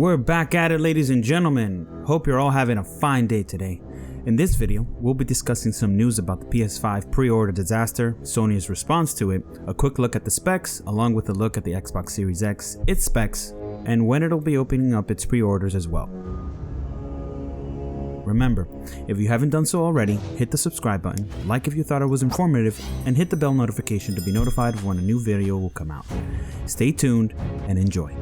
We're back at it, ladies and gentlemen. Hope you're all having a fine day today. In this video, we'll be discussing some news about the PS5 pre-order disaster, Sony's response to it, a quick look at the specs, along with a look at the Xbox Series X, its specs, and when it'll be opening up its pre-orders as well. Remember, if you haven't done so already, hit the subscribe button, like if you thought it was informative, and hit the bell notification to be notified of when a new video will come out. Stay tuned and enjoy.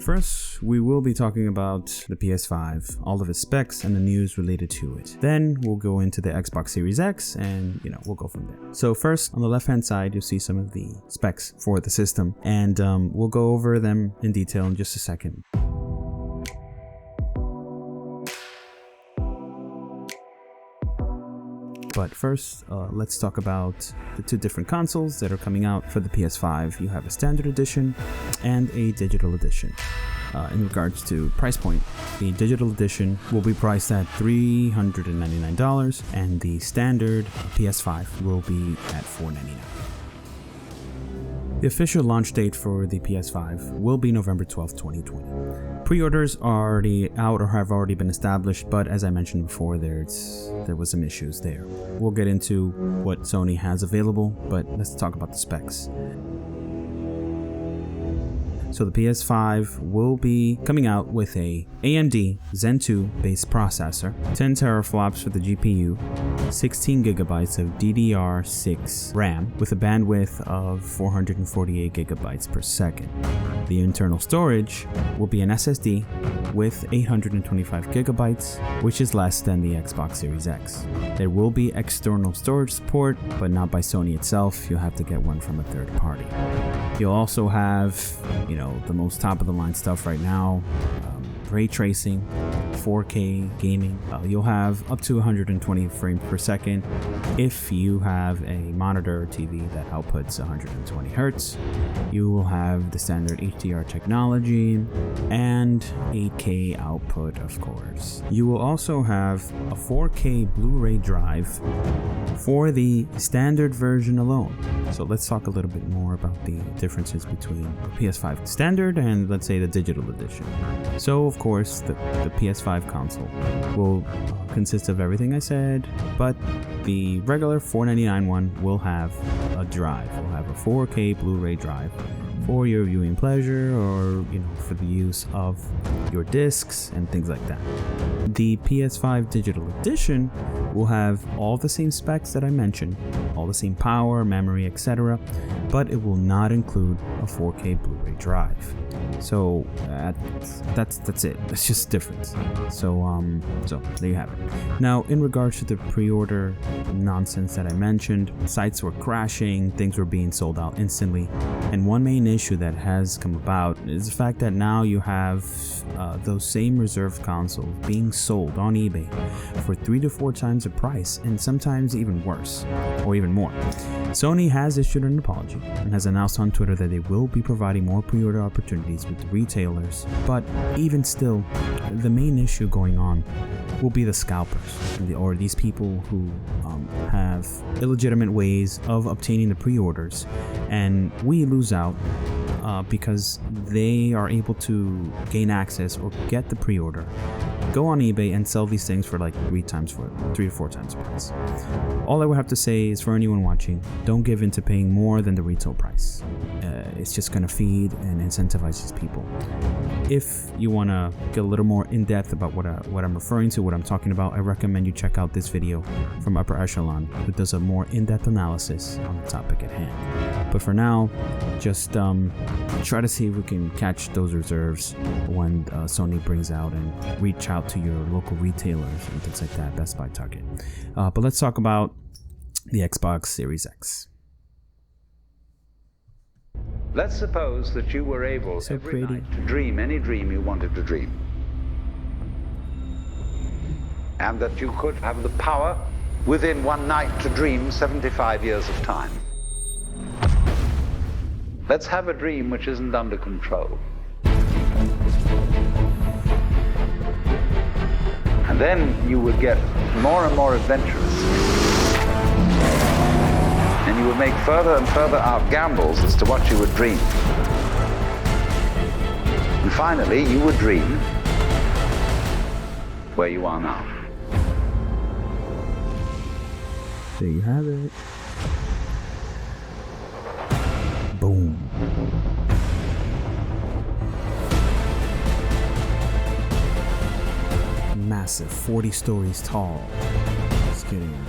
First, we will be talking about the PS5, all of its specs, and the news related to it. Then we'll go into the Xbox Series X and, we'll go from there. So first, on the left-hand side, you'll see some of the specs for the system, and we'll go over them in detail in just a second. But first, let's talk about the two different consoles that are coming out for the PS5. You have a standard edition and a digital edition. In regards to price point, the digital edition will be priced at $399 and the standard PS5 will be at $499. The official launch date for the PS5 will be November 12th, 2020. Pre-orders are already out or have already been established, but as I mentioned before, there was some issues there. We'll get into what Sony has available, but let's talk about the specs. So the PS5 will be coming out with a AMD Zen 2 based processor, 10 teraflops for the GPU, 16 gigabytes of DDR6 RAM with a bandwidth of 448 gigabytes per second. The internal storage will be an SSD with 825 gigabytes, which is less than the Xbox Series X. There will be external storage support, but not by Sony itself. You'll have to get one from a third party. You'll also have, the most top of the line stuff right now, ray tracing, 4K gaming. You'll have up to 120 frames per second if you have a monitor or TV that outputs 120 Hertz. You will have the standard HDR technology and 8K output, of course. You will also have a 4K Blu-ray drive for the standard version alone. So let's talk a little bit more about the differences between the PS5 standard and, let's say, the digital edition. So of course, the PS5 console will consist of everything I said, but the regular $499 one will have a drive. We'll have a 4K Blu-ray drive for your viewing pleasure or, for the use of your discs and things like that. The PS5 Digital Edition will have all the same specs that I mentioned, all the same power, memory, etc., but it will not include a 4K Blu-ray drive. So that's it. That's just difference. So there you have it. Now, in regards to the pre-order nonsense that I mentioned, sites were crashing, things were being sold out instantly, and one main issue that has come about is the fact that now you have those same reserved consoles being sold on eBay for 3 to 4 times the price, and sometimes even worse, or even more. Sony has issued an apology and has announced on Twitter that they will be providing more pre-order opportunities with the retailers, but even still, the main issue going on will be the scalpers, or these people who have illegitimate ways of obtaining the pre-orders, and we lose out because they are able to gain access or get the pre-order, go on eBay and sell these things for like 3 to 4 times the price. All I would have to say is, for anyone watching, don't give in to paying more than the retail price. It's just going to feed and incentivize these people. If you want to get a little more in depth about what I'm referring to, what I'm talking about, I recommend you check out this video from Upper Echelon, who does a more in-depth analysis on the topic at hand. But for now, just try to see if we can catch those reserves when Sony brings out, and reach out to your local retailers and things like that, Best Buy, Target. But let's talk about the Xbox Series X. Let's suppose that you were able every night to dream any dream you wanted to dream. And that you could have the power within one night to dream 75 years of time. Let's have a dream which isn't under control. And then you would get more and more adventurous. And you would make further and further out gambles as to what you would dream. And finally, you would dream where you are now. There you have it. Boom. Massive, 40 stories tall. Just kidding.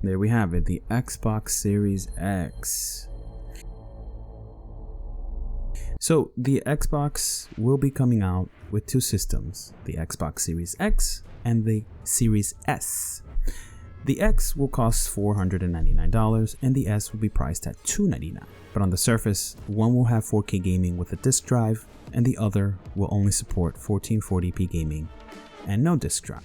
There we have it, the Xbox Series X. So the Xbox will be coming out with two systems, the Xbox Series X and the Series S. The X will cost $499 and the S will be priced at $299. But on the surface, one will have 4K gaming with a disk drive and the other will only support 1440p gaming and no disk drive.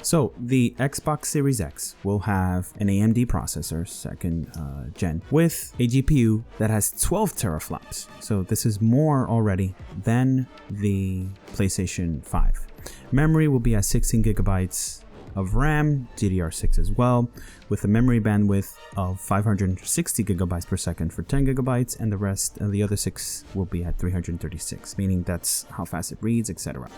So the Xbox Series X will have an AMD processor, second gen, with a GPU that has 12 teraflops. So this is more already than the PlayStation 5. Memory will be at 16 gigabytes of RAM, DDR6 as well, with a memory bandwidth of 560 gigabytes per second for 10 gigabytes, and the rest and the other 6 will be at 336, meaning that's how fast it reads, etc.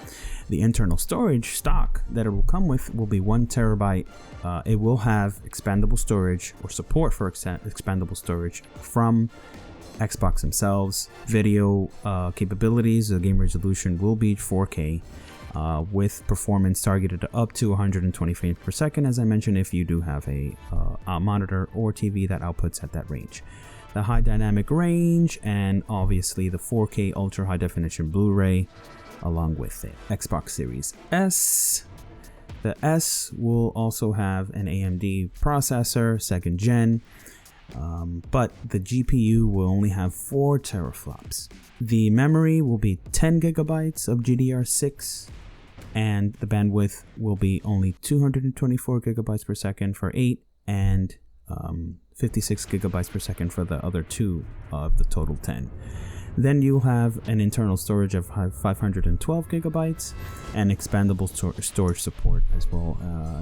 The internal storage stock that it will come with will be 1 terabyte. It will have expandable storage or support for expandable storage from Xbox themselves. Video capabilities, the game resolution will be 4K. With performance targeted up to 120 frames per second, as I mentioned, if you do have a monitor or TV that outputs at that range. The high dynamic range and obviously the 4K ultra high definition Blu-ray along with it. Xbox Series S. The S will also have an AMD processor, second gen, but the GPU will only have 4 teraflops. The memory will be 10 gigabytes of GDR6 and the bandwidth will be only 224 gigabytes per second for 8 and 56 gigabytes per second for the other 2 of the total 10. Then you'll have an internal storage of 512 gigabytes and expandable storage support as well,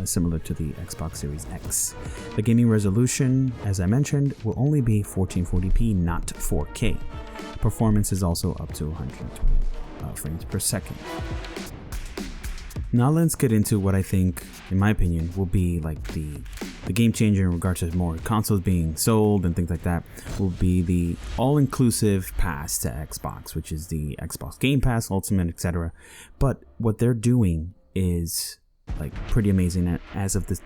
similar to the Xbox Series X. The gaming resolution, as I mentioned, will only be 1440p, not 4K. Performance is also up to 120 frames per second. Now let's get into what I think, in my opinion, will be like the game changer in regards to more consoles being sold and things like that, will be the all-inclusive pass to Xbox, which is the Xbox Game Pass, Ultimate, etc. But what they're doing is like pretty amazing. As of the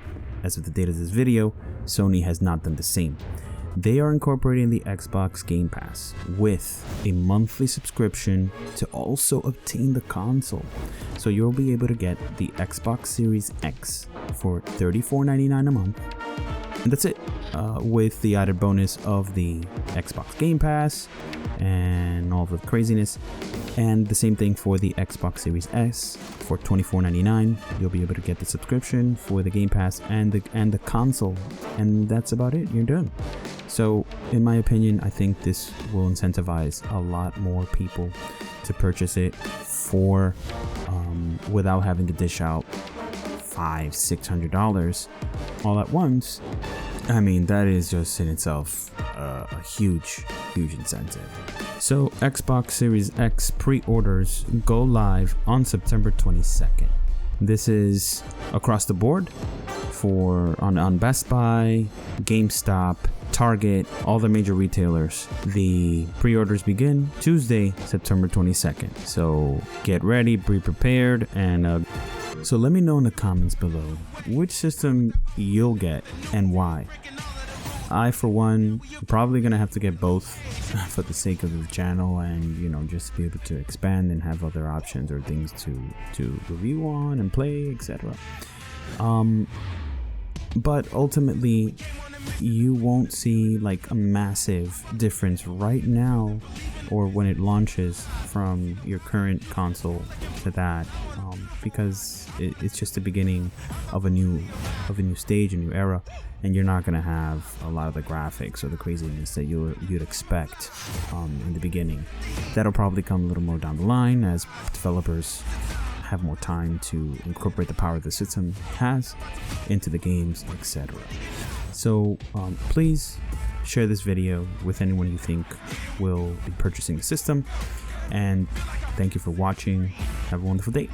date of this video, Sony has not done the same. They are incorporating the Xbox Game Pass with a monthly subscription to also obtain the console. So you'll be able to get the Xbox Series X for $34.99 a month. And that's it, with the added bonus of the Xbox Game Pass and all the craziness. And the same thing for the Xbox Series S for $24.99. You'll be able to get the subscription for the Game Pass and the console. And that's about it, you're done. So in my opinion, I think this will incentivize a lot more people to purchase it for without having to dish out $500-600 all at once. I mean, that is just in itself a huge incentive. So Xbox Series X pre-orders go live on September 22nd. This is across the board on Best Buy, GameStop, Target, all the major retailers. The pre-orders begin Tuesday, September 22nd. So get ready, be prepared, and so let me know in the comments below which system you'll get and why. I, for one, probably gonna have to get both for the sake of the channel, and you know, just be able to expand and have other options or things to review on and play, etc. but ultimately you won't see like a massive difference right now or when it launches from your current console to that, because it's just the beginning of a new stage, a new era, and you're not going to have a lot of the graphics or the craziness that you'd expect in the beginning. That'll probably come a little more down the line as developers have more time to incorporate the power the system has into the games, etc. So please share this video with anyone you think will be purchasing the system, and thank you for watching. Have a wonderful day.